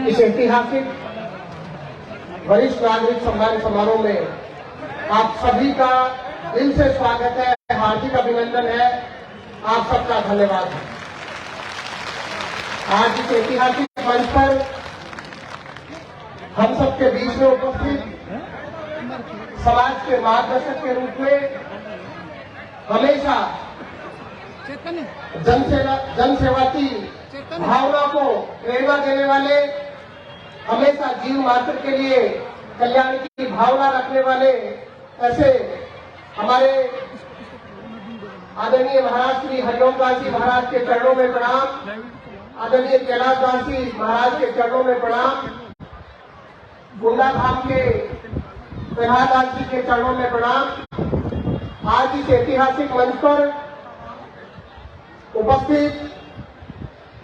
इस ऐतिहासिक वरिष्ठ नागरिक सम्मान समारोह में आप सभी का दिल से स्वागत है, हार्दिक अभिनंदन है, आप सबका धन्यवाद है। आज इस ऐतिहासिक मंच पर हम सबके बीच में उपस्थित समाज के मार्गदर्शक के रूप में हमेशा जनसेवा की भावना को प्रेरणा देने वाले, हमेशा जीव मात्र के लिए कल्याण की भावना रखने वाले ऐसे हमारे आदरणीय महाराज श्री हरिओम दास जी महाराज के चरणों में प्रणाम, आदरणीय कैलाश दास जी महाराज के चरणों में प्रणाम, गुंडा धाम के प्रहलाद दास जी के चरणों में प्रणाम। आज इस ऐतिहासिक मंच पर उपस्थित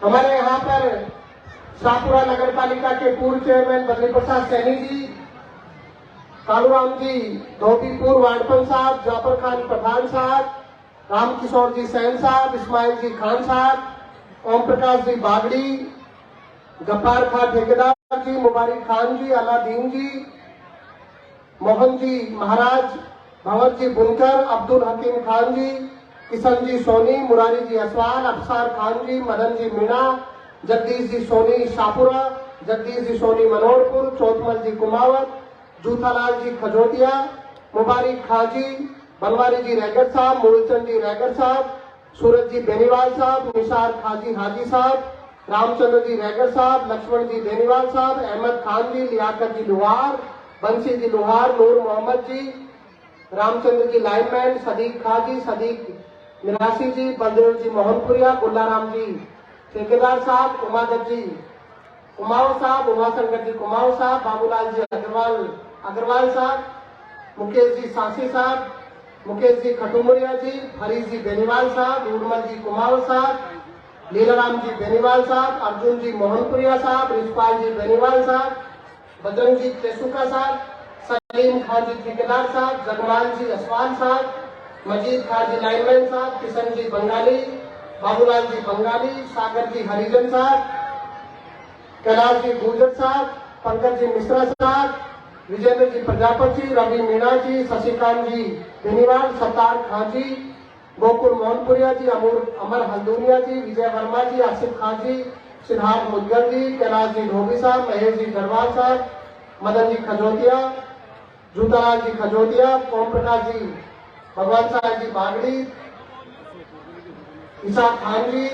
हमारे यहाँ पर शाहपुरा नगर पालिका के पूर्व चेयरमैन बद्री प्रसाद सैनी जी, कालूराम जी धोबीपुर वार्डपन साहब, जाफर खान पठान साहब, रामकिशोर जी सैन साहब, इस्माइल जी खान साहब, ओम प्रकाश जी बागड़ी, गफ्फार खान ठेकेदार जी, मुबारक खान जी, अलादीन जी, मोहन जी महाराज, भंवर जी बुनकर, अब्दुल हकीम खान जी, किशन जी सोनी, मुरारी जी असवाल, अफसार खान जी, मदन जी मीणा, जगदीश जी सोनी शाहपुरा, जगदीश जी सोनी मनोहरपुर, चौथमल जी कुमावत, जूथालाल जी खजोटिया, मुबारक खान जी, बनवारी जी रैगर साहब, मूलचंद जी रैगर साहब, सूरज जी बेनीवाल साहब, निसार खाजी हाजी साहब, रामचंद्र जी रैगर साहब, लक्ष्मण जी बेनीवाल साहब, अहमद खान जी, लियाकत जी लुहार, बंसी जी लुहार, नूर मोहम्मद जी, रामचंद्र जी लाइनमैन, सदीक खाजी, सदीक मिरासी जी, बलदेव जी मोहनपुरिया, गुल्लाराम जी ठेकेदार साहब, उमादत जी कुमाऊ साहब, उमाशंकर जी कुमाऊ साहब, बाबूलाल जी अग्रवाल साहब, मुकेश जी सासी साहब, मुकेश जी खटुमरिया जी, हरीश जी बेनीवाल साहब, उर्मल जी कुमाऊ साहब, लीलाराम जी बेनीवाल साहब, अर्जुन जी मोहनपुरिया साहब, रिशपाल जी बेनीवाल साहब, बजरंग जी तेसुका साहब, सलीम खान जी ठेकेदार साहब, जगमाल जी असवाल साहब, मजीद खान जी लाइनमैन साहब, किशन जी बंगाली, बाबूलाल जी बंगाली, सागर जी हरिजन साहब, कैलाश जी गुर्जर साहब, पंकज जी मिश्रा साहब, विजेंद्र जी प्रजापति, रवि मीणा जी, शशिकांत जी बेनीवाल, सत्तार खान जी, गोकुल मोहनपुरिया जी, अमर हल्दूनिया जी, विजय वर्मा जी, आसिफ खान जी, सिद्धार्थ मुदगल जी, कैलाश जी धोबी साहब, महेश जी गढ़वाल साहब, मदन जी खजोतिया, जूतालाल जी खजोतिया, ओम प्रकाश जी भगवान साहब जी बागड़ी, ईसा खान जी,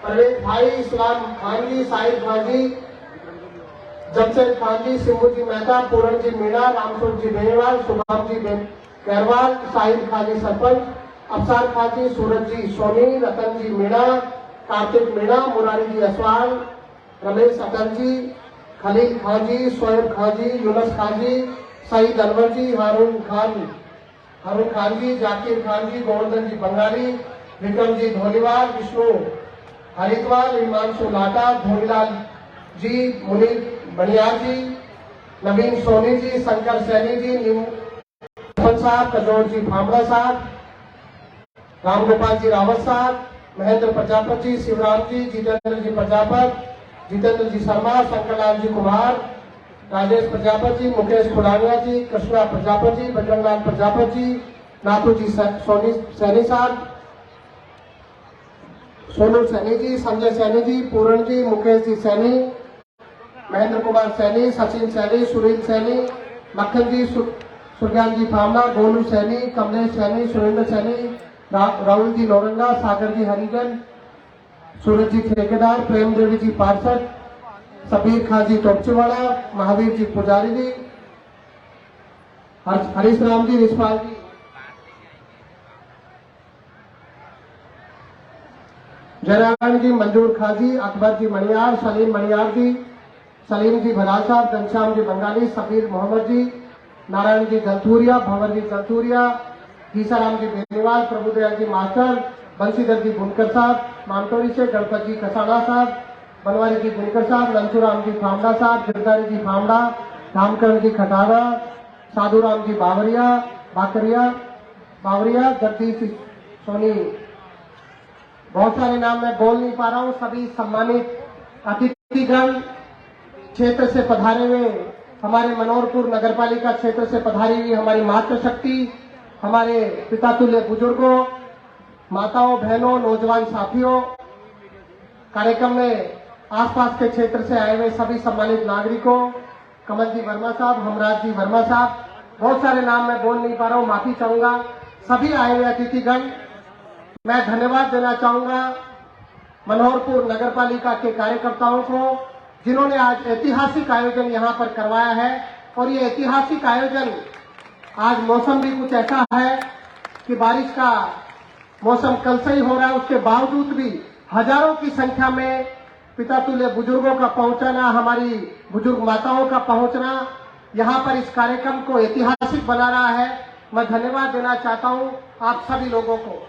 परवेज भाई, इस्लाम खान जी, साहिद खान जी, जमशेद खान जी, सिंबू जी मेहता, पूरण जी मीणा, रामसूर जी बेनीवाल, शुभम जी गहरवाल, साहिद खान जी सरपंच, अफसार खान जी, सूरज जी सोनी, रतन जी मीणा, कार्तिक मीणा, मुरारी जी असवाल, रमेश अटल जी, खलील खान जी, शोएब खान जी, यूनस खान जी, सईद अनवर जी, हारून खान जी, जाकिर खान जी, गोवर्धन जी बंगाली, विक्रम जी धोलीवाल, विष्णु हरिद्वार, हिमांशु लाटा, धोनीलाल जी, मुनीर बनियार जी, नवीन सोनी जी, शंकर सैनी जी, नीमू साहब, कजोर जी भामड़ा साहब, रामगोपाल जी रावत साहब, महेंद्र प्रजापति, शिवराम जी, जितेंद्र जी प्रजापति, जितेंद्र जी शर्मा, शंकरलाल जी कुमार, राजेश प्रजापति, मुकेश खुलानिया जी, कृष्णा प्रजापति, बजरंगलाल प्रजापति, नाथू जी सैनी साहब, सोनू सैनी जी, संजय सैनी जी, पूरण जी, मुकेश जी सैनी, महेंद्र कुमार सैनी, सचिन सैनी, सुनील सैनी, मक्खन जी, सुरज्ञान जी फामला, गोलू सैनी, कमलेश सैनी, सुरेंद्र सैनी, राहुल जी नौरंगा, सागर जी हरिजन, सूरज जी ठेकेदार, प्रेम देवी जी पार्षद, सबीर खान जी टोपचीवाड़ा, महावीर जी पुजारी जी, हरीश राम जी रिशपाल जी, जयराम जी मंजूर खान जी, अकबर जी मणियार, सलीम मणियार जी, सलीम जी भलाल साहब, घनश्याम जी बंगाली, सबीर मोहम्मद जी, नारायण जी जलथूरिया, भंवर जी जलथूरिया, ईसाराम जी बेनीवाल, प्रभुदयाल जी मास्टर, बंशीधर जी बुनकर साहब, मामटोरी से गणपत जी कसाना साहब, बनवारी जी बुनकर साहब, नंसुराम जी फामड़ा साहब, गिरधारी जी फामड़ा, रामकरण जी खटारा, साधुराम जी बावरिया, जगदीश सोनी, बहुत सारे नाम मैं बोल नहीं पा रहा हूँ। सभी सम्मानित अतिथि अतिथिगण, क्षेत्र से पधारे हुए हमारे मनोहरपुर नगरपालिका क्षेत्र से पधारी हुई हमारी मातृशक्ति, हमारे पिता तुल्य बुजुर्गों, माताओं, बहनों, नौजवान साथियों, कार्यक्रम में आसपास के क्षेत्र से आए हुए सभी सम्मानित नागरिकों, कमल जी वर्मा साहब, हमराज जी वर्मा साहब, बहुत सारे नाम मैं बोल नहीं पा रहा हूं, माफी चाहूंगा। सभी आए हुए अतिथिगण, मैं धन्यवाद देना चाहूंगा मनोहरपुर नगरपालिका के कार्यकर्ताओं को, जिन्होंने आज ऐतिहासिक आयोजन यहां पर करवाया है। और ये ऐतिहासिक आयोजन, आज मौसम भी कुछ ऐसा है कि बारिश का मौसम कल से ही हो रहा है, उसके बावजूद भी हजारों की संख्या में पिता तुल्य बुजुर्गों का पहुंचना, हमारी बुजुर्ग माताओं का पहुंचना यहां पर इस कार्यक्रम को ऐतिहासिक बना रहा है। मैं धन्यवाद देना चाहता हूं आप सभी लोगों को।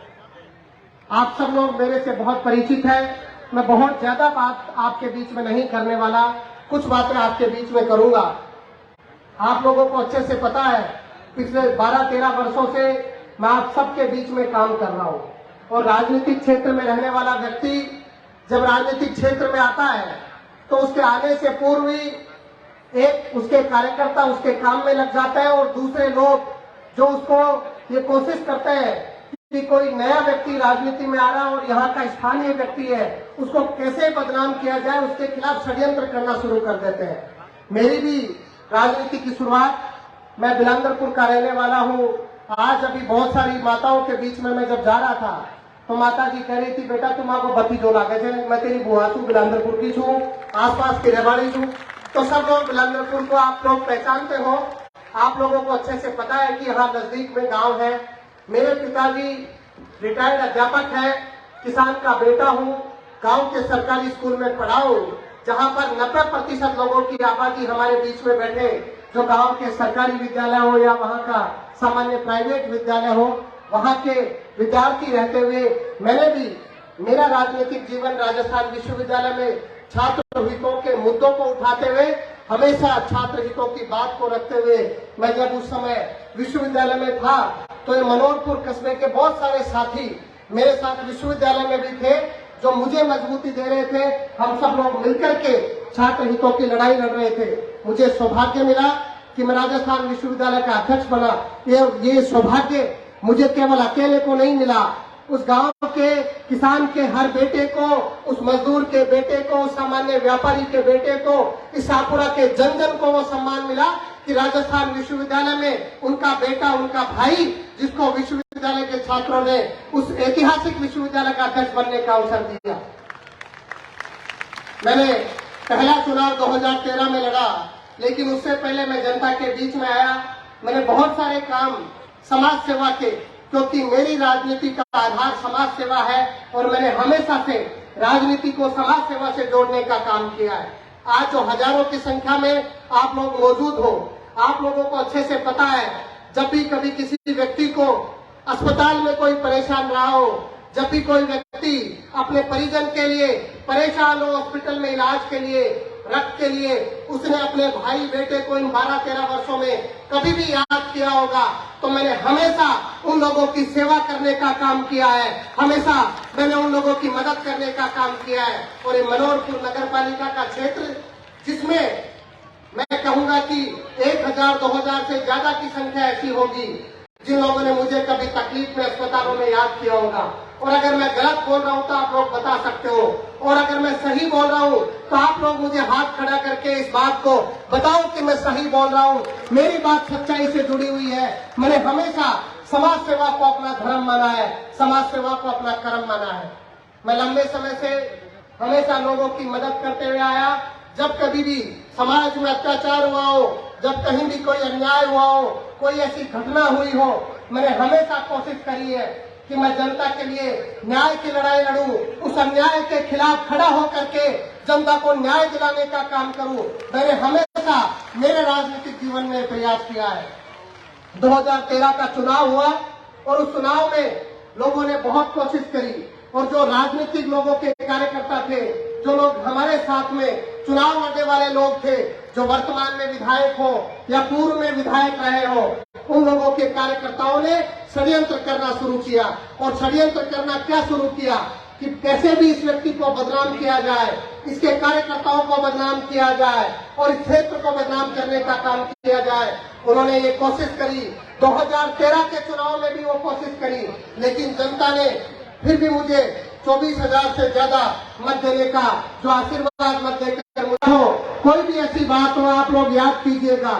आप सब लोग मेरे से बहुत परिचित हैं। मैं बहुत ज्यादा बात आपके बीच में नहीं करने वाला, कुछ बातें आपके बीच में करूंगा। आप लोगों को अच्छे से पता है, पिछले 12-13 वर्षों से मैं आप सबके बीच में काम कर रहा हूं। और राजनीतिक क्षेत्र में रहने वाला व्यक्ति जब राजनीतिक क्षेत्र में आता है तो उसके आने से पूर्व ही एक उसके कार्यकर्ता उसके काम में लग जाते हैं, और दूसरे लोग जो उसको ये कोशिश करते हैं कि कोई नया व्यक्ति राजनीति में आ रहा है और यहाँ का स्थानीय व्यक्ति है, उसको कैसे बदनाम किया जाए, उसके खिलाफ षड्यंत्र करना शुरू कर देते हैं। मेरी भी राजनीति की शुरुआत, मैं बिलांदरपुर का रहने वाला हूँ। आज अभी बहुत सारी माताओं के बीच में मैं जब जा रहा था तो माता जी कह रही थी, बेटा तुम आपको बत्ती जो लागे थे, मैं तेरी बुआ छू, बिलांदरपुर की छू, आसपास की रहवाड़ी छू। तो सब लोग बिलांदरपुर को आप लोग पहचानते हो, आप लोगों को अच्छे से पता है कि यहाँ नजदीक में गांव है। मेरे पिताजी रिटायर्ड अध्यापक है, किसान का बेटा हूँ, गांव के सरकारी स्कूल में पढ़ा हूँ, जहाँ पर 90% लोगों की आबादी हमारे बीच में बैठे, जो गांव के सरकारी विद्यालय हो या वहाँ का सामान्य प्राइवेट विद्यालय हो, वहाँ के विद्यार्थी रहते हुए मैंने भी मेरा राजनीतिक जीवन राजस्थान विश्वविद्यालय में छात्र हितों के मुद्दों को उठाते हुए, हमेशा छात्र हितों की बात को रखते हुए, मैं जब उस समय विश्वविद्यालय में था तो ये मनोहरपुर कस्बे के बहुत सारे साथी मेरे साथ विश्वविद्यालय में भी थे, जो मुझे मजबूती दे रहे थे। हम सब लोग मिलकर के छात्र हितों की लड़ाई लड़ रहे थे। मुझे सौभाग्य मिला कि मैं राजस्थान विश्वविद्यालय का अध्यक्ष बना। ये सौभाग्य मुझे केवल अकेले को नहीं मिला, उस गांव के किसान के हर बेटे को, उस मजदूर के बेटे को, उस सामान्य व्यापारी के बेटे को, इस शाहपुरा के जन जन को वो सम्मान मिला कि राजस्थान विश्वविद्यालय में उनका बेटा, उनका भाई, जिसको विश्वविद्यालय के छात्रों ने उस ऐतिहासिक विश्वविद्यालय का अध्यक्ष बनने का अवसर दिया। मैंने पहला चुनाव 2013 में लड़ा, लेकिन उससे पहले मैं जनता के बीच में आया। मैंने बहुत सारे काम समाज सेवा के, क्योंकि मेरी राजनीति का आधार समाज सेवा है और मैंने हमेशा से राजनीति को समाज सेवा से जोड़ने का काम किया है। आज जो हजारों की संख्या में आप लोग मौजूद हो, आप लोगों को अच्छे से पता है, जब भी कभी किसी व्यक्ति को अस्पताल में कोई परेशान रहा हो, जब भी कोई व्यक्ति अपने परिजन के लिए परेशान हो, हॉस्पिटल में इलाज के लिए, रक्त के लिए, उसने अपने भाई बेटे को इन 12-13 वर्षों में कभी भी याद किया होगा, तो मैंने हमेशा उन लोगों की सेवा करने का काम किया है, हमेशा मैंने उन लोगों की मदद करने का काम किया है। और ये मनोहरपुर नगरपालिका का क्षेत्र, जिसमें मैं कहूंगा कि 1000-2000 से ज्यादा की संख्या ऐसी होगी जिन लोगों ने मुझे कभी तकलीफ में अस्पतालों में याद किया होगा। और अगर मैं गलत बोल रहा हूं तो आप लोग बता सकते हो, और अगर मैं सही बोल रहा हूं तो आप लोग मुझे हाथ खड़ा करके इस बात को बताओ कि मैं सही बोल रहा हूं, मेरी बात सच्चाई से जुड़ी हुई है। मैंने हमेशा समाज सेवा को अपना धर्म माना है, समाज सेवा को अपना कर्म माना है। मैं लंबे समय से हमेशा लोगों की मदद करते हुए आया। जब कभी भी समाज में अत्याचार हुआ हो, जब कहीं भी कोई अन्याय हुआ हो, कोई ऐसी घटना हुई हो, मैंने हमेशा कोशिश करी है कि मैं जनता के लिए न्याय की लड़ाई लड़ूं, उस अन्याय के खिलाफ खड़ा होकर के जनता को न्याय दिलाने का काम करूं। मैंने हमेशा मेरे राजनीतिक जीवन में प्रयास किया है। 2013 का चुनाव हुआ और उस चुनाव में लोगों ने बहुत कोशिश करी, और जो राजनीतिक लोगों के कार्यकर्ता थे, जो लोग हमारे साथ में चुनाव लड़ने वाले लोग थे, जो वर्तमान में विधायक हो या पूर्व में विधायक रहे हो, उन लोगों के कार्यकर्ताओं ने षड्यंत्र करना शुरू किया। और षड्यंत्र करना क्या शुरू किया कि कैसे भी इस व्यक्ति को बदनाम किया जाए, इसके कार्यकर्ताओं को बदनाम किया जाए और इस क्षेत्र को बदनाम करने का काम किया जाए। उन्होंने ये कोशिश करी, 2013 के चुनाव में भी वो कोशिश करी, लेकिन जनता ने फिर भी मुझे 24,000 से ज्यादा मत देने का जो आशीर्वाद मत देकर मुझे हो। कोई भी ऐसी बात हो आप लोग याद कीजिएगा,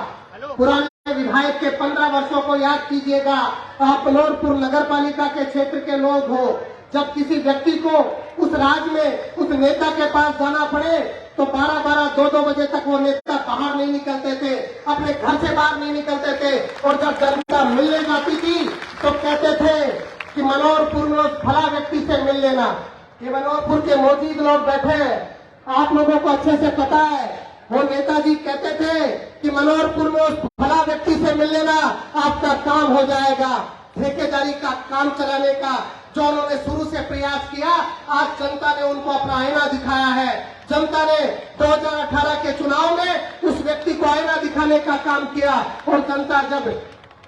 पुराने विधायक के 15 वर्षों को याद कीजिएगा। आप मनोहरपुर नगर पालिका के क्षेत्र के लोग हो, जब किसी व्यक्ति को उस राज्य में उस नेता के पास जाना पड़े तो 12-12, 2-2 बजे तक वो नेता बाहर नहीं निकलते थे, अपने घर से बाहर नहीं निकलते थे। और जब जनता मिलने जाती थी तो कहते थे कि मनोहरपुर में उस फला व्यक्ति से मिल लेना। ये मनोहरपुर के मौजूद लोग बैठे हैं, आप लोगों को अच्छे से पता है। वो नेताजी कहते थे कि मनोहरपुर में उस फला व्यक्ति से मिल लेना, आपका काम हो जाएगा। ठेकेदारी का काम चलाने का जो उन्होंने शुरू से प्रयास किया, आज जनता ने उनको अपना आईना दिखाया है। जनता ने 2018 के चुनाव में उस व्यक्ति को आईना दिखाने का काम किया और जनता जब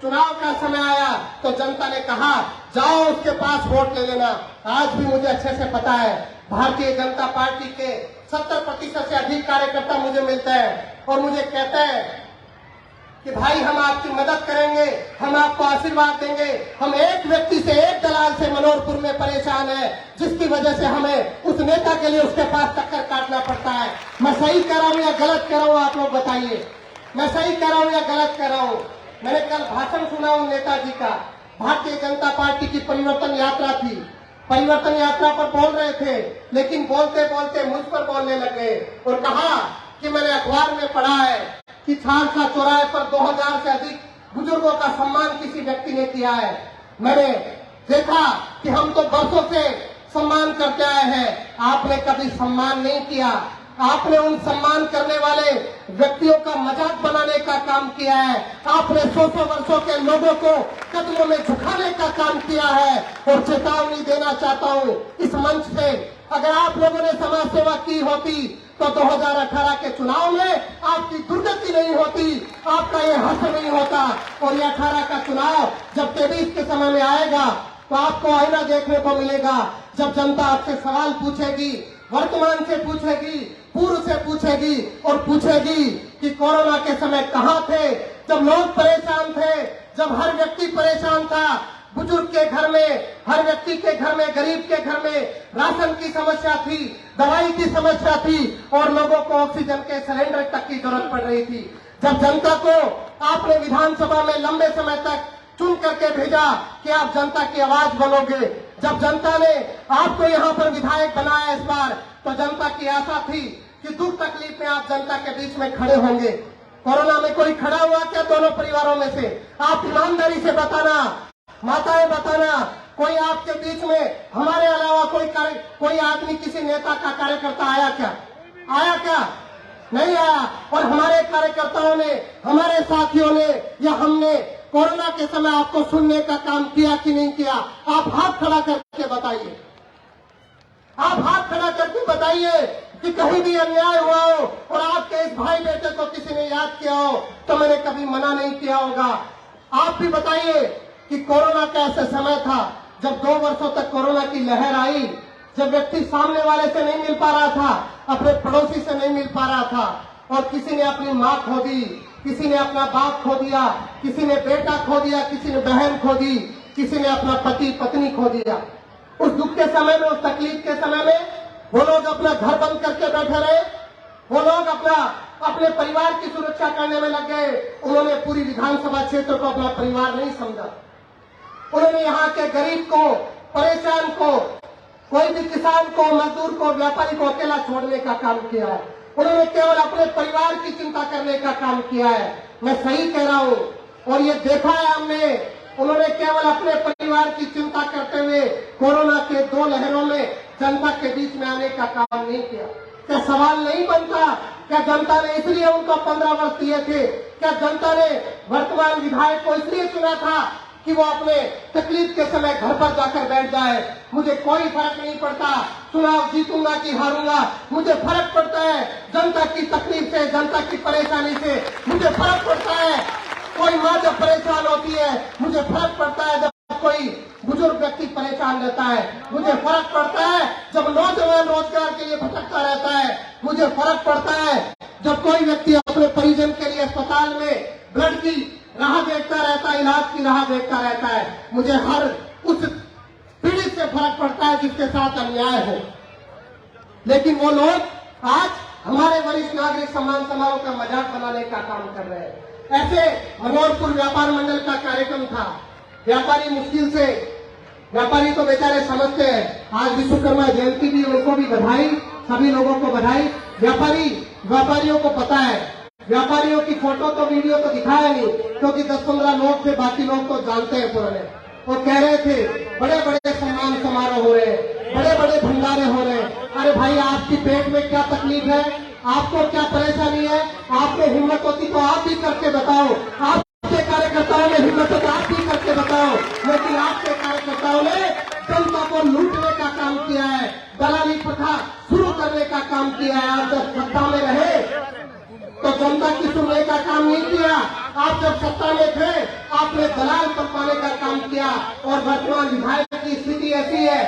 चुनाव का समय आया तो जनता ने कहा जाओ उसके पास वोट ले लेना। आज भी मुझे अच्छे से पता है, भारतीय जनता पार्टी के 70% से अधिक कार्यकर्ता मुझे मिलते हैं और मुझे कहते हैं कि भाई हम आपकी मदद करेंगे, हम आपको आशीर्वाद देंगे। हम एक व्यक्ति से, एक दलाल से मनोहरपुर में परेशान है, जिसकी वजह से हमें उस नेता के लिए उसके पास टक्कर काटना पड़ता है। मैं सही कह रहा हूं या गलत कह रहा हूं, आप लोग बताइए। मैं सही कह रहा हूं या गलत कह रहा हूं? मैंने कल भाषण सुना उन नेताजी का, भारतीय जनता पार्टी की परिवर्तन यात्रा थी। परिवर्तन यात्रा पर बोल रहे थे, लेकिन बोलते बोलते मुझ पर बोलने लगे और कहा कि मैंने अखबार में पढ़ा है कि खालसा चौराहे पर 2000 से अधिक बुजुर्गों का सम्मान किसी व्यक्ति ने किया है। मैंने देखा कि हम तो बरसों से सम्मान करते आए हैं, आपने कभी सम्मान नहीं किया। आपने उन सम्मान करने वाले व्यक्तियों का मजाक बनाने का काम किया है। आपने 100 वर्षों के लोगों को कदमों में झुकाने का काम किया है। और चेतावनी देना चाहता हूँ इस मंच से, अगर आप लोगों ने समाज सेवा की होती तो 2018 के चुनाव में आपकी दुर्गति नहीं होती, आपका ये हश्र नहीं होता। और ये 18 का चुनाव जब 23 के समय में आएगा तो आपको आईना देखने को मिलेगा। जब जनता आपसे सवाल पूछेगी, वर्तमान से पूछेगी, पूर्व से पूछेगी और पूछेगी कि कोरोना के समय कहाँ थे, जब लोग परेशान थे, जब हर व्यक्ति परेशान था। बुजुर्ग के घर में, हर व्यक्ति के घर में, गरीब के घर में राशन की समस्या थी, दवाई की समस्या थी और लोगों को ऑक्सीजन के सिलेंडर तक की जरूरत पड़ रही थी। जब जनता को आपने विधानसभा में लंबे समय तक चुन करके भेजा कि आप जनता की आवाज बनोगे, जब जनता ने आपको यहाँ पर विधायक बनाया इस बार, तो जनता की आशा थी कि दुख तकलीफ में आप जनता के बीच में खड़े होंगे। कोरोना में कोई खड़ा हुआ क्या दोनों परिवारों में से? आप ईमानदारी से बताना, माताएं बताना, कोई आपके बीच में हमारे अलावा कोई आदमी, किसी नेता का कार्यकर्ता आया क्या? आया क्या? नहीं आया। और हमारे कार्यकर्ताओं ने, हमारे साथियों ने या हमने कोरोना के समय आपको सुनने का काम किया कि नहीं किया? आप हाथ खड़ा करके बताइए, आप हाथ खड़ा करके बताइए कि कहीं भी अन्याय हुआ हो और आपके इस भाई बेटे को किसी ने याद किया हो तो मैंने कभी मना नहीं किया होगा। आप भी बताइए कि कोरोना का ऐसा समय था जब 2 वर्षों तक कोरोना की लहर आई, जब व्यक्ति सामने वाले से नहीं मिल पा रहा था, अपने पड़ोसी से नहीं मिल पा रहा था और किसी ने अपनी माँ खो दी, किसी ने अपना बाप खो दिया, किसी ने बेटा खो दिया, किसी ने बहन खो दी, किसी ने अपना पति पत्नी खो दिया। उस दुख के समय में, उस तकलीफ के समय में वो लोग अपना घर बंद करके बैठे रहे, वो लोग अपने परिवार की सुरक्षा करने में लग गए। उन्होंने पूरी विधानसभा क्षेत्र को अपना परिवार नहीं समझा। उन्होंने यहाँ के गरीब को, परेशान को, कोई भी किसान को, मजदूर को, व्यापारी को अकेला छोड़ने का काम किया है। उन्होंने केवल अपने परिवार की चिंता करने का काम किया है। मैं सही कह रहा हूँ और ये देखा है हमने। उन्होंने केवल अपने परिवार की चिंता करते हुए कोरोना के 2 लहरों में जनता के बीच में आने का काम नहीं किया। क्या सवाल नहीं बनता, क्या जनता ने इसलिए उनको 15 वर्ष दिए थे? क्या जनता ने वर्तमान विधायक को इसलिए चुना था कि वो अपने तकलीफ के समय घर पर जाकर बैठ जाए? मुझे कोई फर्क नहीं पड़ता चुनाव जीतूंगा कि हारूंगा, मुझे फर्क पड़ता है जनता की तकलीफ से, जनता की परेशानी से मुझे फर्क पड़ता है। कोई माँ जब परेशान होती है, मुझे फर्क पड़ता है जब कोई बुजुर्ग व्यक्ति परेशान रहता है। मुझे फर्क पड़ता है जब नौजवान रोजगार के लिए भटकता रहता है। मुझे फर्क पड़ता है जब कोई व्यक्ति अपने परिजन के लिए अस्पताल में ब्लड की राह देखता रहता है, इलाज की राह देखता रहता है। मुझे हर उस पीड़ित से फर्क पड़ता है जिसके साथ अन्याय हो। लेकिन वो लोग आज हमारे वरिष्ठ नागरिक सम्मान समारोह का मजाक बनाने का काम कर रहे हैं। ऐसे मनोहरपुर व्यापार मंडल का कार्यक्रम था। व्यापारी मुश्किल से, व्यापारी तो बेचारे समझते हैं, आज विश्वकर्मा जयंती भी, उनको भी बधाई, सभी लोगों को बधाई। व्यापारियों को पता है, व्यापारियों की फोटो तो वीडियो तो दिखाया नहीं, क्योंकि 10-15 लोग थे, बाकी लोग तो जानते हैं पुराने। वो कह रहे थे बड़े बड़े सम्मान समारोह हो रहे हैं, बड़े बड़े भंडारे हो रहे हैं। अरे भाई, आपकी पेट में क्या तकलीफ है, आपको क्या परेशानी है? आपको हिम्मत होती तो आप भी करके बताओ। आपके कार्यकर्ताओं में हिम्मत है तो आप भी करके बताओ। लेकिन आपके कार्यकर्ताओं ने जनता को लूटने का काम किया है, दलाली प्रथा शुरू करने का काम किया है। आप जब सत्ता में रहे तो जनता की सुनने का काम नहीं किया। आप जब सत्ता में थे आपने दलाल तपवाने का काम किया। और वर्तमान विधायक की स्थिति ऐसी है,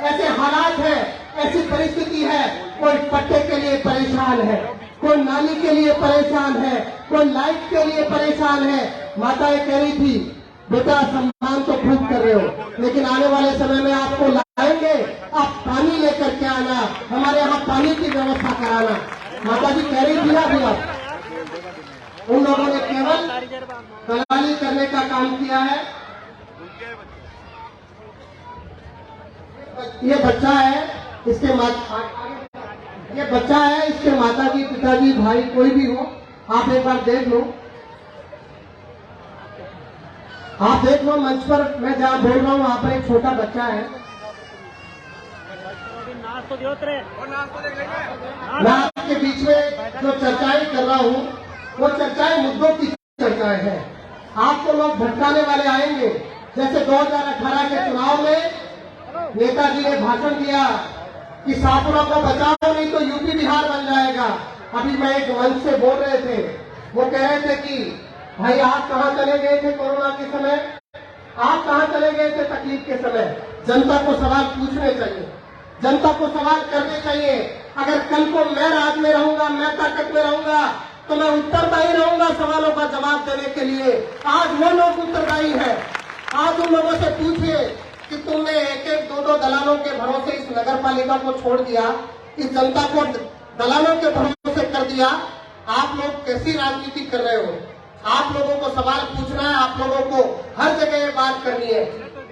ऐसे हालात है, ऐसी परिस्थिति है, कोई पट्टे के लिए परेशान है, कोई नाली के लिए परेशान है, कोई लाइट के लिए परेशान है। माताएं कह रही थी बेटा सम्मान तो खूब कर रहे हो, लेकिन आने वाले समय में आपको लाएंगे, आप पानी लेकर के आना, हमारे यहाँ पानी की व्यवस्था कराना। माता जी कह रही थी ना अभी आप। उन लोगों ने केवल दलाली करने का काम किया है। ये बच्चा है, इसके ये बच्चा है, इसके माताजी, पिताजी, भाई कोई भी हो, आप एक बार देख लो। आप देख लो मंच पर मैं जहाँ बोल रहा हूँ वहाँ पर एक छोटा बच्चा है। मैं आपके बीच में जो चर्चाएं कर रहा हूँ वो चर्चाएं मुद्दों की चर्चाएं हैं। आपको लोग भटकाने वाले आएंगे। जैसे 2018 के चुनाव में नेताजी ने भाषण दिया कि शाहपुरा को बचाओ नहीं तो यूपी बिहार बन जाएगा। अभी मैं एक मंच से बोल रहे थे, वो कह रहे थे कि भाई आप कहाँ चले गए थे कोरोना के समय, आप कहाँ चले गए थे तकलीफ के समय। जनता को सवाल पूछने चाहिए, जनता को सवाल करने चाहिए। अगर कल को मैं राज में रहूंगा, मैं ताकत में रहूंगा, तो मैं उत्तरदायी रहूंगा सवालों का जवाब देने के लिए। आज वो लोग उत्तरदायी है। आज उन लोगों से पूछिए कि तुमने एक-एक, दो-दो दलालों के भरोसे इस नगर पालिका को छोड़ दिया, इस जनता को दलालों के भरोसे कर दिया। आप लोग कैसी राजनीति कर रहे हो? आप लोगों को सवाल पूछना है, आप लोगों को हर जगह ये बात करनी है।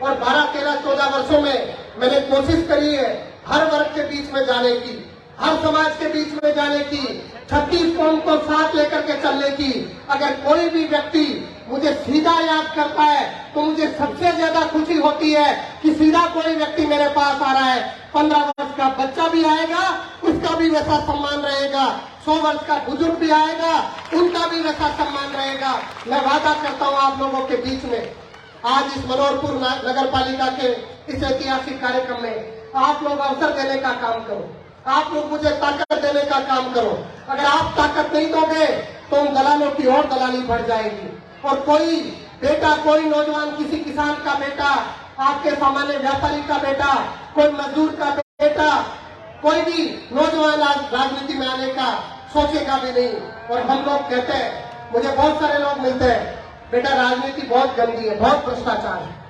और 12, 13, 14 वर्षों में मैंने कोशिश करी है हर वर्ग के बीच में जाने की, हर समाज के बीच में जाने की, 36 कौम को साथ लेकर के चलने की। अगर कोई भी व्यक्ति मुझे सीधा याद करता है तो मुझे सबसे ज्यादा खुशी होती है कि सीधा कोई व्यक्ति मेरे पास आ रहा है। 15 वर्ष का बच्चा भी आएगा, उसका भी वैसा सम्मान रहेगा। 100 वर्ष का बुजुर्ग भी आएगा, उनका भी वैसा सम्मान रहेगा। मैं वादा करता हूँ आप लोगों के बीच में, आज इस मनोहरपुर नगर पालिका के इस ऐतिहासिक कार्यक्रम में आप लोग अवसर देने का काम करो, आप लोग मुझे ताकत देने का काम करो। अगर आप ताकत नहीं दोगे तो उन दलालों की और दलाली बढ़ जाएगी। और कोई बेटा, कोई नौजवान, किसी किसान का बेटा, आपके सामान्य व्यापारी का बेटा, कोई मजदूर का बेटा, कोई भी नौजवान आज राजनीति में आने का सोचेगा भी नहीं। और हम लोग कहते हैं, मुझे बहुत सारे लोग मिलते हैं, बेटा राजनीति बहुत गंदी है, बहुत भ्रष्टाचार है।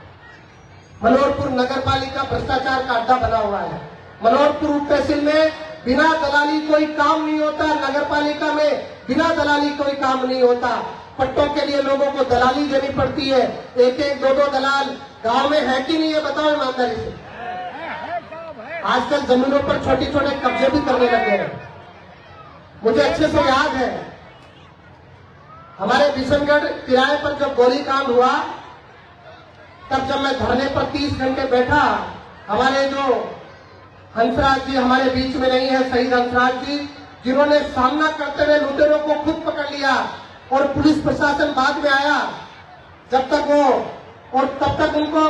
मनोहरपुर नगर पालिका भ्रष्टाचार का अड्डा बना हुआ है। मनोहरपुर उप तहसील में बिना दलाली कोई काम नहीं होता, नगर पालिका में बिना दलाली कोई काम नहीं होता। पट्टों के लिए लोगों को दलाली देनी पड़ती है। एक एक, दो दो दलाल गांव में है कि नहीं है, बताओ ईमानदारी से। आजकल जमीनों पर छोटे छोटे कब्जे भी करने लगे हैं। मुझे अच्छे से याद है, हमारे बिशनगढ़ किराए पर जब गोलीकांड हुआ, तब जब मैं धरने पर 30 घंटे बैठा, हमारे जो हंसराज जी हमारे बीच में नहीं है, शहीद हंसराज जी, जिन्होंने सामना करते हुए लुटेरों को खुद पकड़ लिया और पुलिस प्रशासन बाद में आया, जब तक वो, और तब तक उनको,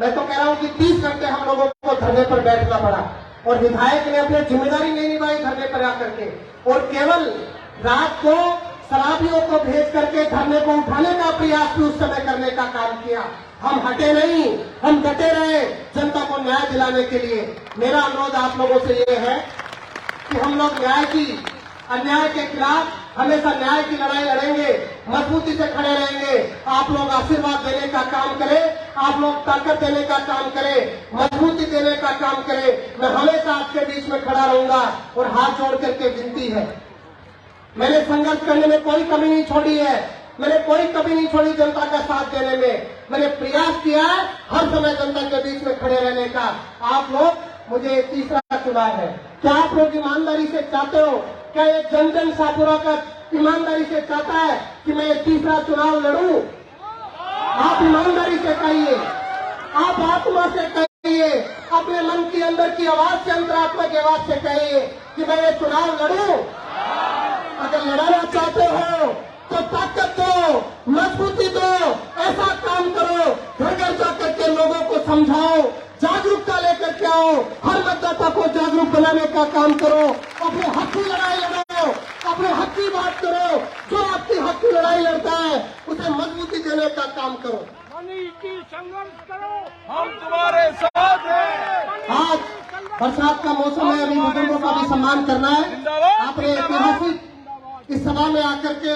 मैं तो कह रहा हूं कि 30 घंटे हम लोगों को धरने पर बैठना पड़ा। और विधायक ने अपनी जिम्मेदारी नहीं निभाई धरने पर आकर के, और केवल रात को शराबियों को भेज करके धरने को उठाने का प्रयास भी उस समय करने का काम किया। हम हटे नहीं, हम डटे रहे जनता को न्याय दिलाने के लिए। मेरा अनुरोध आप लोगों से ये है कि हम लोग न्याय की, अन्याय के खिलाफ हमेशा न्याय की लड़ाई लड़ेंगे, मजबूती से खड़े रहेंगे। आप लोग आशीर्वाद देने का काम करें, आप लोग ताकत देने का काम करें, मजबूती देने का काम करें। मैं हमेशा आपके बीच में खड़ा रहूंगा और हाथ जोड़ करके विनती है, मैंने संघर्ष करने में कोई कमी नहीं छोड़ी है, मैंने कोई कमी नहीं छोड़ी जनता का साथ देने में। मैंने प्रयास किया है हर समय जनता के बीच में खड़े रहने का। आप लोग मुझे तीसरा चुनाव है, क्या आप लोग ईमानदारी से चाहते हो? क्या ये जन जन शाहपुरा का ईमानदारी से चाहता है कि मैं ये तीसरा चुनाव लड़ूं? आप ईमानदारी से कहिए, आप आत्मा से कहिए, अपने मन की अंदर की आवाज से, अंतरात्मा की आवाज से कहिए कि मैं ये चुनाव लड़ूं। अगर लड़ाना चाहते हो तो ताकत दो, मजबूती दो, ऐसा काम करो, घर घर जाकर के लोगों को समझाओ, जागरूकता लेकर के आओ, हर मतदाता को जागरूक बनाने का काम करो, अपने हक की लड़ाई लड़ो, अपने हक की बात करो। जो आपकी हक की लड़ाई लड़ता है उसे मजबूती देने का काम करो। संघर्ष करो, हम तुम्हारे साथ हैं। आज बरसात का मौसम है, अभी बुजुर्गों का भी सम्मान करना है। आपने ऐतिहासिक इस सभा में आकर के,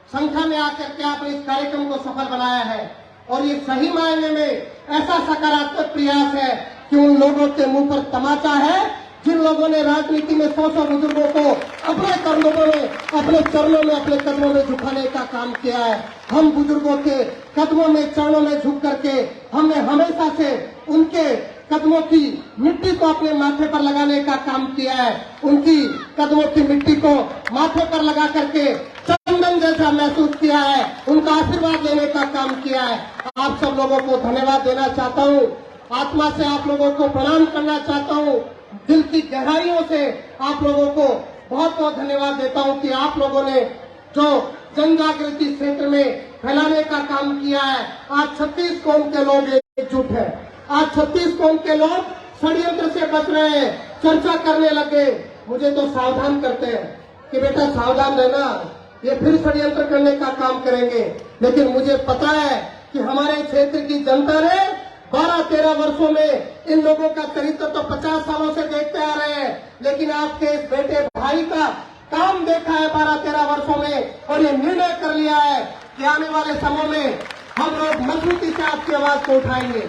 संख्या में आकर के आपने इस कार्यक्रम को सफल बनाया है और ये सही मायने में ऐसा सकारात्मक प्रयास है कि उन लोगों के मुंह पर तमाचा है जिन लोगों ने राजनीति में 100 बुजुर्गों को अपने कदमों में, अपने चरणों में, अपने कदमों में झुकाने का काम किया है। हम बुजुर्गों के कदमों में, चरणों में झुक करके हमने हमेशा से उनके कदमों की मिट्टी को अपने माथे पर लगाने का काम किया है। उनकी कदमों की मिट्टी को माथे पर लगा करके चंदन जैसा महसूस किया है, उनका आशीर्वाद लेने का काम किया है। आप सब लोगों को धन्यवाद देना चाहता हूँ, आत्मा से आप लोगों को प्रणाम करना चाहता हूँ, दिल की गहराइयों से आप लोगों को बहुत बहुत धन्यवाद देता हूँ कि आप लोगों ने जो जन जागृति क्षेत्र में फैलाने का काम किया है। आज 36 कौम के लोग एकजुट है, आज 36 कौम के लोग षड्यंत्र से बच रहे हैं, चर्चा करने लगे। मुझे तो सावधान करते हैं कि बेटा सावधान रहना, ये फिर षड्यंत्र करने का काम करेंगे। लेकिन मुझे पता है कि हमारे क्षेत्र की जनता ने 12-13 वर्षों में इन लोगों का चरित्र तो 50 सालों से देखते आ रहे हैं, लेकिन आपके इस बेटे भाई का काम देखा है 12-13 वर्षों में और ये निर्णय कर लिया है कि आने वाले समय में हम लोग मजबूती से आपकी आवाज को उठाएंगे।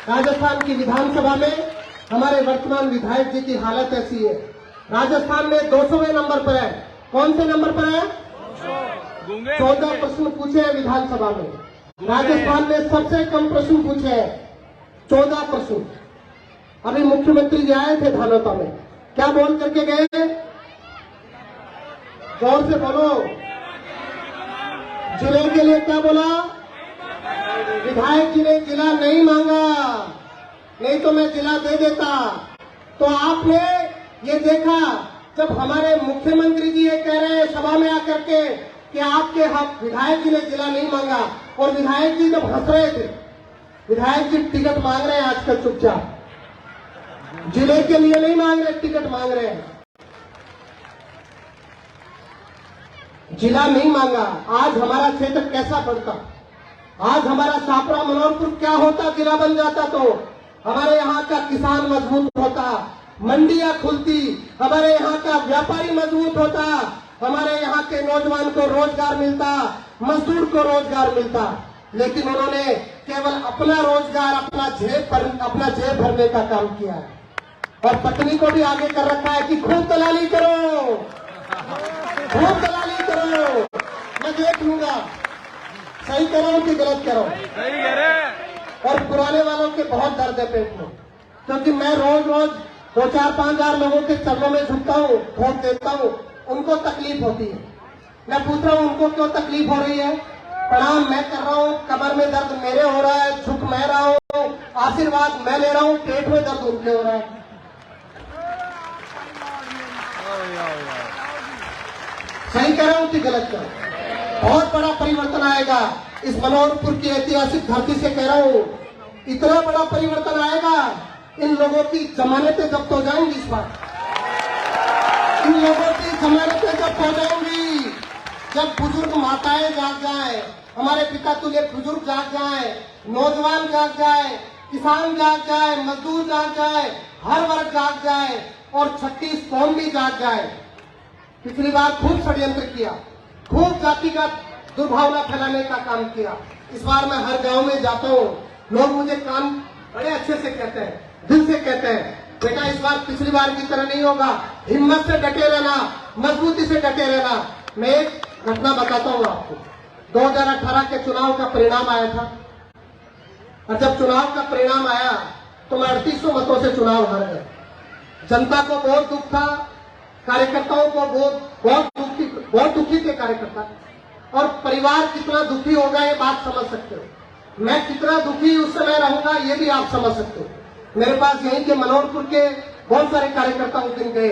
राजस्थान की विधानसभा में हमारे वर्तमान विधायक जी की हालत ऐसी है, राजस्थान में 200वें नंबर पर है। कौन से नंबर पर है? 14 प्रश्न पूछे हैं विधानसभा में। राजस्थान में सबसे कम प्रश्न पूछे हैं, 14 प्रश्न। अभी मुख्यमंत्री जी आए थे धानोता में, क्या बोल करके गए? जोर से बोलो, जिले के लिए क्या बोला? विधायक जी ने जिला नहीं मांगा, नहीं तो मैं जिला दे देता। तो आपने ये देखा जब हमारे मुख्यमंत्री जी ये कह रहे हैं सभा में आकर के कि आपके हक, विधायक जी ने जिला नहीं मांगा, और विधायक जी जब हंस रहे थे, विधायक जी टिकट मांग रहे हैं आजकल चुपचाप, जिले के लिए नहीं मांग रहे, टिकट मांग रहे हैं, जिला नहीं मांगा। आज हमारा क्षेत्र कैसा बढ़ता, आज हमारा शाहपुरा मनोहरपुर क्या होता, जिला बन जाता तो हमारे यहाँ का किसान मजबूत होता, मंडियां खुलती, हमारे यहाँ का व्यापारी मजबूत होता, हमारे यहाँ के नौजवान को रोजगार मिलता, मजदूर को रोजगार मिलता। लेकिन उन्होंने केवल अपना रोजगार, अपना जेब भरने का काम किया है और पत्नी को भी आगे कर रखा है कि खूब दलाली करो, खूब दलाली करो, मैं देख लूंगा सही करो कि गलत करो। सही कह रहे। और पुराने वालों के बहुत दर्द है पेट में, क्योंकि मैं रोज रोज 2-4-5 हजार लोगों के चरणों में झुकता हूँ, वोट देता हूँ, उनको तकलीफ होती है। मैं पूछ रहा हूँ उनको क्यों तकलीफ हो रही है? प्रणाम मैं कर रहा हूँ, कमर में दर्द मेरे हो रहा है, झुक मैं रहा हूँ, आशीर्वाद मैं ले रहा हूँ, पेट में दर्द उनके हो रहा है। सही कह रहा हूँ कि गलत कह रहा हूँ? बहुत बड़ा परिवर्तन आएगा इस मनोहरपुर की ऐतिहासिक धरती से कह रहा हूँ, इतना बड़ा परिवर्तन आएगा। इन लोगों की जमानतें जब्त हो जाएंगी इस बार, इन लोगों की जमानतें जब्त हो जाएंगी जब बुजुर्ग माताएं जाग जाए, हमारे पिता तुल्य बुजुर्ग जाग जाए, नौजवान जाग जाए, किसान जाग जाए, मजदूर जाग जाए, हर वर्ग जाग जाए और 36 कौम भी जाग जाए। पिछली बार खूब षड्यंत्र किया, खूब जातिगत दुर्भावना फैलाने का काम किया। इस बार मैं हर गांव में जाता हूँ, लोग मुझे काम बड़े अच्छे से कहते हैं, दिल से कहते हैं, बेटा इस बार पिछली बार की तरह नहीं होगा, हिम्मत से डटे रहना, मजबूती से डटे रहना। मैं एक घटना बताता हूँ आपको। 2018 के चुनाव का परिणाम आया था और जब चुनाव का परिणाम आया तो मैं 3800 मतों से चुनाव हार गया। जनता को बहुत दुख था, कार्यकर्ताओं को बहुत दुखी थे कार्यकर्ता, और परिवार कितना दुखी होगा ये बात समझ सकते हो। मैं कितना दुखी उस समय रहूंगा ये भी आप समझ सकते हो। मेरे पास यहीं के मनोहरपुर के बहुत सारे कार्यकर्ता उस दिन गए,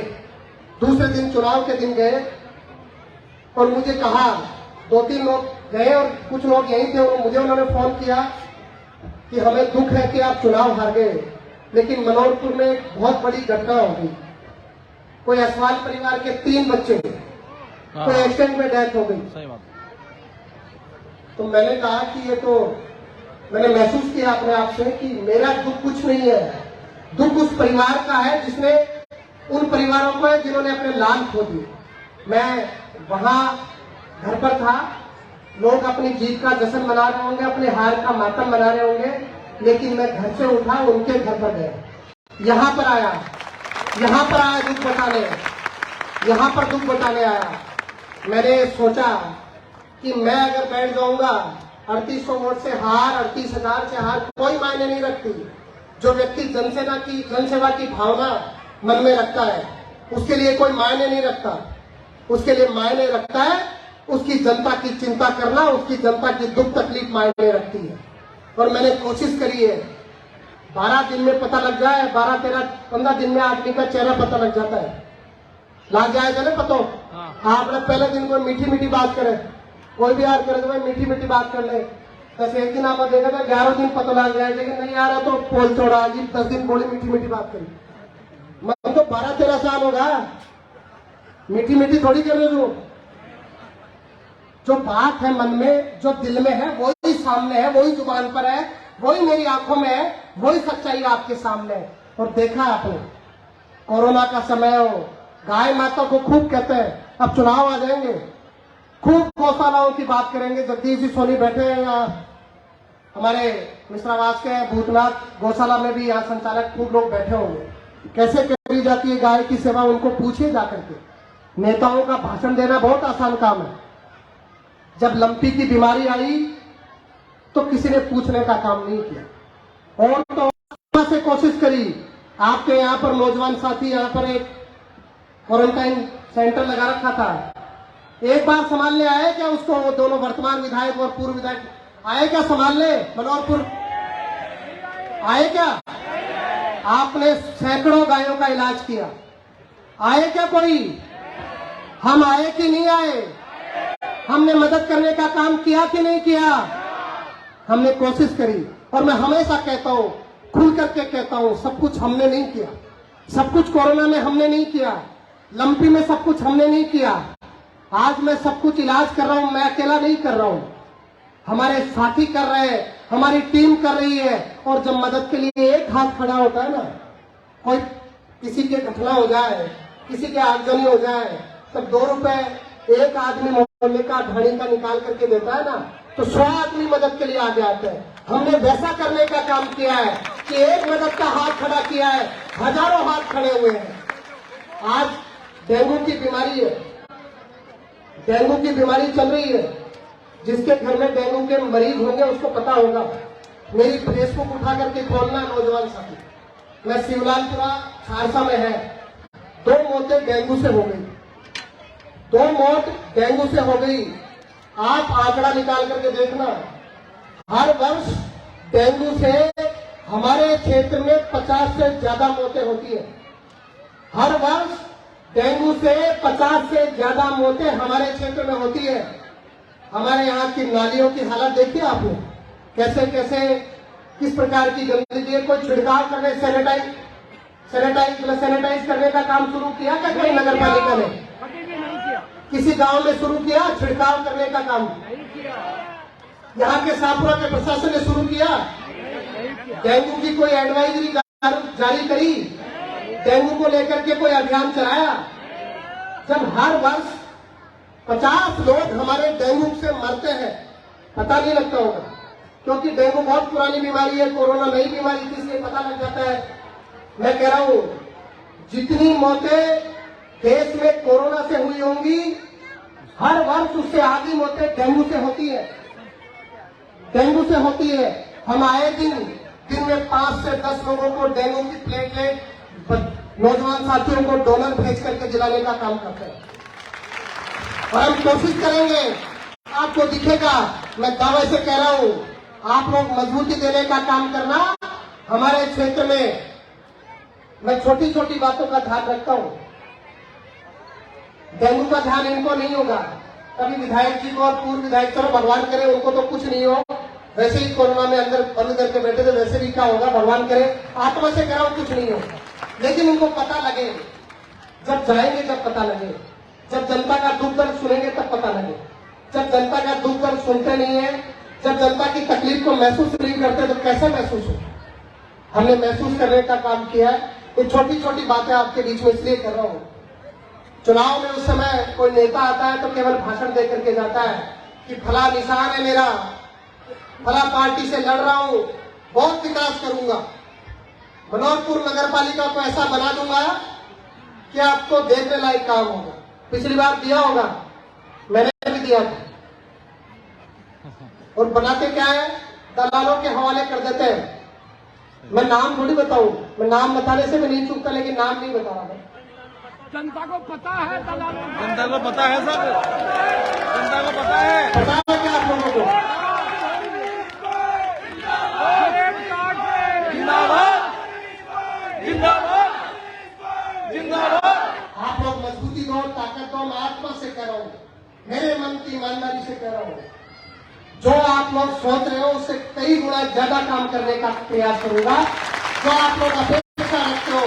दूसरे दिन चुनाव के दिन गए और मुझे कहा, 2-3 लोग गए और कुछ लोग यहीं थे, मुझे उन्होंने फोन किया कि हमें दुख है कि आप चुनाव हार गए, लेकिन मनोहरपुर में एक बहुत बड़ी घटना हो गई। कोई असवाल परिवार के 3 बच्चे, कोई एक्सीडेंट में डेथ हो गई। सही बात। तो मैंने कहा कि ये तो मैंने महसूस किया अपने आप से कि मेरा दुख कुछ नहीं है, दुख उस परिवार का है जिसने उन परिवारों को है जिन्होंने अपने लाल खो दिए। मैं वहां घर पर था, लोग अपनी जीत का जश्न मना रहे होंगे, अपने हार का मातम मना रहे होंगे, लेकिन मैं घर से उठा, उनके घर पर गया, यहाँ पर आया दुख बताने, यहाँ पर दुख बताने आया। मैंने सोचा कि मैं अगर बैठ जाऊंगा 3800 वोट से हार, 38,000 से हार कोई मायने नहीं रखती। जो व्यक्ति जनसेवा की भावना मन में रखता है उसके लिए कोई मायने नहीं रखता। उसके लिए मायने रखता है उसकी जनता की चिंता करना, उसकी जनता की दुख तकलीफ मायने रखती है। और मैंने कोशिश करी है 12 दिन में पता लग जाए, 12, 13, 15 दिन में आदमी का चेहरा पता लग जाता है, लग जाएगा ना पता। आपने पहले दिन कोई मीठी मीठी बात करे, कोई भी यार करे तो भाई मीठी मीठी बात कर ले, बस एक दिन आप देखा था 11 दिन पता लग जाएगा कि नहीं आ रहा तो पोल छोड़ा, अजीब 10 दिन बोली मीठी मीठी बात करी। मैं तो 12-13 साल होगा, मीठी मीठी थोड़ी कर रहे हो। जो बात है मन में, जो दिल में है वही सामने है, वही जुबान पर है, वही मेरी आंखों में है, वही सच्चाई आपके सामने है। और देखा आपने कोरोना का समय हो, गाय माता को खूब कहते हैं, अब चुनाव आ जाएंगे, खूब गौशालाओं की बात करेंगे। जगदीश जी सोनी बैठे हैं यहाँ, हमारे मिश्रावास के भूतनाथ गौशाला में भी यहाँ संचालक खूब लोग बैठे होंगे। कैसे करी जाती है गाय की सेवा, उनको पूछिए जाकर के। नेताओं का भाषण देना बहुत आसान काम है। जब लंपी की बीमारी आई तो किसी ने पूछने का काम नहीं किया, और तो से कोशिश करी। आपके यहाँ पर नौजवान साथी यहाँ पर एक क्वारंटाइन सेंटर लगा रखा था, एक बार संभालने आए क्या उसको? वो दोनों वर्तमान विधायक और पूर्व विधायक आए क्या संभालने? मनोहरपुर आए क्या? आपने सैकड़ों गायों का इलाज किया, आए क्या कोई? हम आए कि नहीं आए? हमने मदद करने का काम किया कि नहीं किया? हमने कोशिश करी। और मैं हमेशा कहता हूं, खुल करके कहता हूं, सब कुछ हमने नहीं किया, सब कुछ कोरोना में हमने नहीं किया, लंपी में सब कुछ हमने नहीं किया। आज मैं सब कुछ इलाज कर रहा हूं, मैं अकेला नहीं कर रहा हूं, हमारे साथी कर रहे हैं, हमारी टीम कर रही है। और जब मदद के लिए एक हाथ खड़ा होता है ना, कोई किसी के घटना हो जाए, किसी के आगजनी हो जाए, तब 2 रुपए एक आदमी मोहल्ले का ढाणी का निकाल करके देता है ना, तो 100 आदमी मदद के लिए आगे आते हैं। हमने वैसा करने का काम किया है कि एक मदद का हाथ खड़ा किया है, हजारों हाथ खड़े हुए हैं। आज डेंगू की बीमारी है, डेंगू की बीमारी चल रही है। जिसके घर में डेंगू के मरीज होंगे उसको पता होगा, मेरी फेसबुक उठा करके खोलना नौजवान साथी। मैं शिवलालपुरा सहरसा में है, 2 मौतें डेंगू से हो गई, 2 मौत डेंगू से हो गई। आप आंकड़ा निकाल करके देखना, हर वर्ष डेंगू से हमारे क्षेत्र में 50 से ज्यादा मौतें होती है। हर वर्ष डेंगू से 50 से ज्यादा मौतें हमारे क्षेत्र में होती है। हमारे यहाँ की नालियों की हालत देखिए आपने, कैसे कैसे किस प्रकार की गंदगी है। कोई छिड़काव करने, सैनिटाइज करने का काम शुरू किया क्या कोई नगर पालिका ने? किसी गांव में शुरू किया छिड़काव करने का काम? यहाँ के शाहपुरा के प्रशासन ने शुरू किया? डेंगू की कोई एडवाइजरी जारी करी? डेंगू को लेकर के कोई अभियान चलाया? जब हर वर्ष 50 लोग हमारे डेंगू से मरते हैं, पता नहीं लगता होगा, क्योंकि डेंगू बहुत पुरानी बीमारी है, कोरोना नई बीमारी थी, इसलिए पता लग जाता है। मैं कह रहा हूं, जितनी मौतें देश में कोरोना से हुई होंगी, हर वर्ष उससे आधी मौतें डेंगू से होती है। डेंगू से होती है। हम आए दिन में 5 से 10 लोगों को डेंगू की प्लेटलेट नौजवान साथियों को डोनर भेज करके जिलाने का काम करते हैं। और हम कोशिश करेंगे, आपको दिखेगा, मैं दावे से कह रहा हूं, आप लोग मजबूती देने का काम करना। हमारे क्षेत्र में मैं छोटी छोटी बातों का ध्यान रखता हूं। डेंगू का ध्यान इनको नहीं होगा, कभी विधायक जी को और पूर्व विधायक, चलो भगवान करे उनको तो कुछ नहीं हो, वैसे ही कोरोना में अंदर बंद करके बैठे थे, वैसे भी क्या होगा, भगवान करे, आत्मा से कह रहा हूं कुछ नहीं होगा। लेकिन इनको पता लगे, जब जाएंगे जब पता लगे, जब जनता का दुख दर्द सुनेंगे तब पता लगे। जब जनता का दुख दर्द सुनते नहीं है, जब जनता की तकलीफ को महसूस नहीं करते, तो कैसे महसूस हो? हमने महसूस करने का काम किया है। ये छोटी छोटी बातें आपके बीच में इसलिए कर रहा हूं, चुनाव में उस समय कोई नेता आता है तो केवल भाषण दे करके जाता है कि फला निशान है मेरा, फला पार्टी से लड़ रहा हूं, बहुत विकास करूंगा, मनोहरपुर नगर पालिका को ऐसा बना दूंगा कि आपको देखने लायक काम होगा। पिछली बार दिया होगा, मैंने भी दिया था। और बनाते क्या है, दलालों के हवाले कर देते हैं। मैं नाम थोड़ी बताऊं, मैं नाम बताने से भी नहीं चूकता, लेकिन नाम नहीं बता रहा मैं। जनता को पता है, जनता को पता है सर, जनता को पता है। पता है क्या आप लोगों को? जिंदाबाद, जिंदाबाद, जिंदाबाद। आप लोग मजबूती दो, ताकत दो। मैं आत्मा से कह रहा हूँ, मेरे मन की ईमानदारी से कह रहा हूँ, जो आप लोग सोच रहे हो उससे कई गुना ज्यादा काम करने का प्रयास करूंगा। जो आप लोग अपेक्षा रखते हो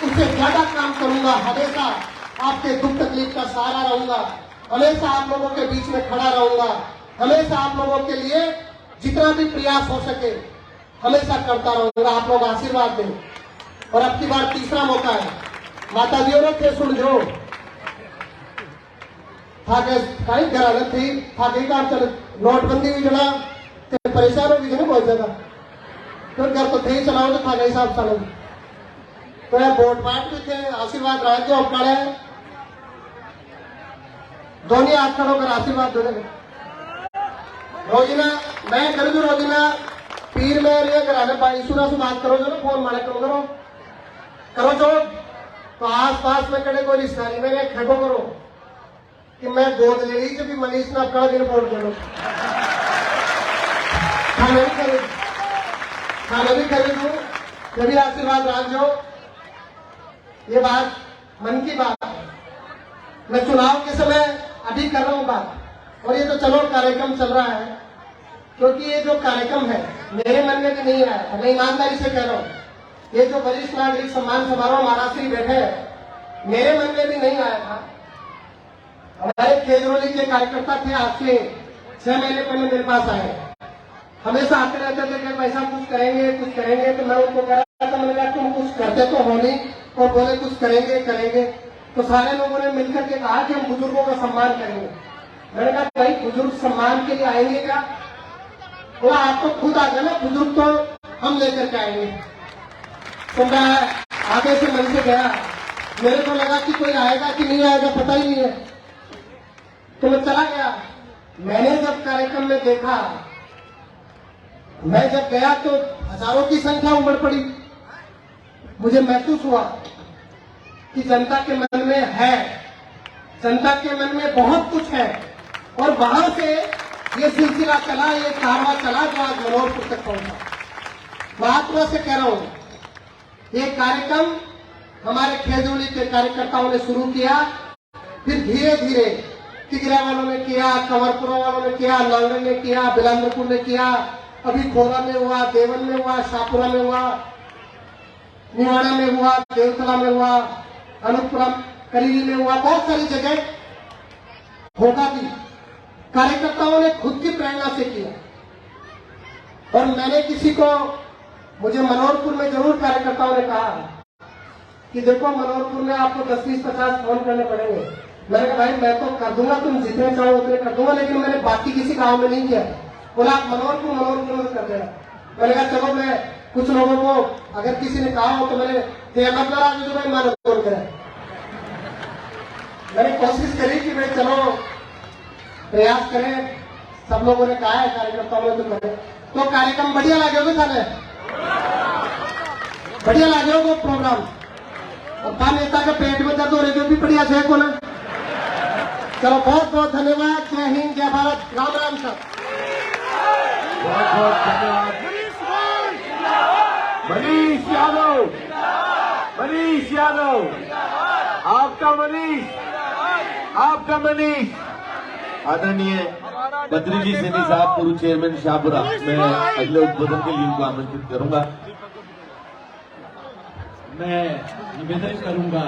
उससे ज्यादा काम करूंगा। हमेशा आपके दुख तकलीफ का सहारा रहूंगा, हमेशा आप लोगों के बीच में खड़ा रहूंगा, हमेशा आप लोगों के लिए जितना भी प्रयास हो सके हमेशा करता रहूंगा। आप लोग आशीर्वाद दें। और अब की बार तीसरा मौका है, माता जी ने थे सुन जो कहीं घर थी था कहीं काम चल नोटबंदी हुई जना परेशान होगी जो बहुत ज्यादा, फिर घर तो थे ही चलाओ तो था गई साहब चलो तो वोट पाट भी थे, आशीर्वाद रहे थे अपने दोनों हाथ खड़ो कर आशीर्वाद दे देंगे। रोजीना मैं कर दू, रोजीना पीर में लिए कराने भाई सुना से बात करो जो ना, फोन मारे करो जो तो आस पास में कड़े कोई रिश्तेदारी मेरे खड़ो करो कि मैं गोद ले ली जब भी मनीष ने अपना दिन फोन करो, खाना भी खरीदू, ये भी आशीर्वाद राख जो। ये बात मन की बात है, मैं चुनाव के समय अभी कर रहा हूं बात, और ये तो चलो कार्यक्रम चल रहा है, क्योंकि ये जो कार्यक्रम है मेरे मन में भी नहीं आया था, मैं ईमानदारी से कह रहा हूँ। ये जो वरिष्ठ नागरिक सम्मान समारोह महाराष्ट्र बैठे हैं, मेरे मन में भी नहीं आया था। हमारे केजरीवाल के कार्यकर्ता थे, आज से 6 महीने पहले मेरे पास आए, हमेशा आते रहते थे कि पैसा कुछ करेंगे, तो मैं उनको कह रहा था, मैंने कहा तुम कुछ करते तो हो नहीं, और बोले कुछ करेंगे, तो सारे लोगों ने मिलकर के कहा कि हम बुजुर्गों का सम्मान करेंगे। मैंने कहा भाई बुजुर्ग सम्मान के लिए आएंगे क्या? बोला आप तो खुद आ गए ना, बुजुर्ग तो हम लेकर के आएंगे। तो मैं आगे से मन से गया, मेरे को लगा कि कोई आएगा कि नहीं आएगा पता ही नहीं है, तो मैं चला गया। मैंने जब कार्यक्रम में देखा, मैं जब गया तो हजारों की संख्या उमड़ पड़ी। मुझे महसूस हुआ कि जनता के मन में है, जनता के मन में बहुत कुछ है, और वहां से ये सिलसिला चला, ये कारवा चला जो आज मनोहरपुर तक पहुंचा। महात्मा से कह रहा हूं, ये कार्यक्रम हमारे खेजोली के कार्यकर्ताओं ने शुरू किया, फिर धीरे धीरे तिगरा वालों ने किया, कंवरपुरा वालों ने किया, लांगड़ ने किया, बिलांदरपुर ने किया, अभी खोरा में हुआ, देवन में हुआ, शाहपुरा में हुआ, निवाड़ा में हुआ, देवतला में हुआ, अनूपपुरम करीली में हुआ, बहुत सारी जगह होगा भी कार्यकर्ताओं ने खुद की प्रेरणा से किया। और मैंने किसी को, मुझे मनोहरपुर में जरूर कार्यकर्ताओं ने कहा कि देखो मनोहरपुर में आपको 10, 20, 50 फोन करने पड़ेंगे। मैंने कहा भाई मैं तो कर दूंगा, तुम जितने चाहो उतने कर दूंगा, लेकिन मैंने बाकी किसी गांव में नहीं किया। बोला आप मनोहरपुर में कर देना। मैंने कहा चलो मैं कुछ लोगों को अगर किसी ने कहा हो तो मैंने मत करा तो भाई मानो फोन करें। मैंने कोशिश करी कि भाई चलो प्रयास करें, सब लोगों ने कहा है कार्यकर्ताओं ने तो करें। तो कार्यक्रम बढ़िया लगे होगे थाने, बढ़िया लगे हो वो प्रोग्राम। और नेता के पेट में दर्द हो रही है भी बढ़िया से को ना। चलो बहुत बहुत धन्यवाद। जय हिंद, जय भारत, राम राम सर। बहुत बहुत धन्यवाद। मनीष यादव, मनीष यादव, आपका मनीष, आपका मनीष। आदरणीय बद्री जी सैनी साहब, पूर्व चेयरमैन शाहपुरा, मैं अगले उद्बोधन के लिए उनको आमंत्रित करूंगा। मैं निवेदन करूंगा